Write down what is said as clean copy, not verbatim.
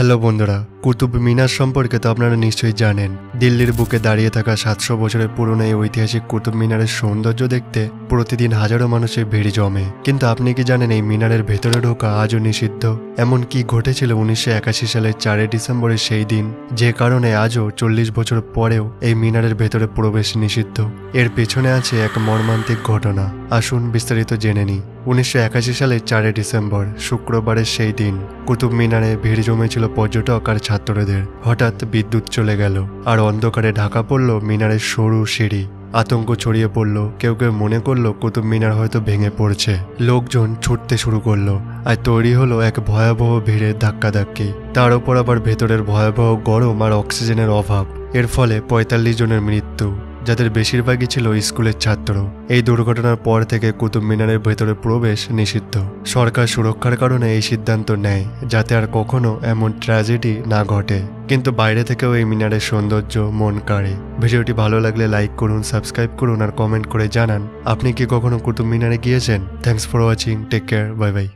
Hello বন্ধুরা, কুতুব মিনার সম্পর্কে তো আপনারা নিশ্চয়ই জানেন। দিল্লির বুকে দাঁড়িয়ে থাকা 700 বছরের পুরনো এই ঐতিহাসিক কুতুব মিনারের সৌন্দর্য দেখতে প্রতিদিন হাজারো মানুষের ভিড় জমে। কিন্তু আপনি কি জানেন এই মিনারের ভেতরে ঢোকা আজও নিষিদ্ধ? এমন কি ঘটেছিল 1981 সালের 4 ডিসেম্বরের সেই দিন, যে কারণে আজও 40 বছর পরেও এই মিনারের ভেতরে প্রবেশ নিষিদ্ধ? এর পেছনে আছে এক মর্মান্তিক ঘটনা। আসুন বিস্তারিত জেনে নিই। 1981 সালের 4 ডিসেম্বর শুক্রবারের সেই দিন কুতুব মিনারে ভিড় জমেছিল পর্যটক আর ছাত্রদের। হঠাৎ বিদ্যুৎ চলে গেল আর অন্ধকারে ঢাকা পড়ল মিনারের সরু সিঁড়ি। আতঙ্ক ছড়িয়ে পড়ল, কেউ কেউ মনে করলো কুতুব মিনার হয়তো ভেঙে পড়ছে। লোকজন ছুটতে শুরু করলো আর তৈরি হলো এক ভয়াবহ ভিড়ের ধাক্কাধাক্কি। তার উপর আবার ভেতরের ভয়াবহ গরম আর অক্সিজেনের অভাব। এর ফলে 45 জনের মৃত্যু, যাদের বেশিরভাগই ছিল স্কুলের ছাত্র। এই দুর্ঘটনার পর থেকে কুতুব মিনারের ভেতরে প্রবেশ নিষিদ্ধ। সরকার সুরক্ষার কারণে এই সিদ্ধান্ত নেয়, যাতে আর কখনো এমন ট্র্যাজেডি না ঘটে। কিন্তু বাইরে থেকেও এই মিনারের সৌন্দর্য মন কাড়ে। ভিডিওটি ভালো লাগলে লাইক করুন, সাবস্ক্রাইব করুন আর কমেন্ট করে জানান আপনি কি কখনো কুতুব মিনারে গিয়েছেন। Thanks for watching, take care, bye by.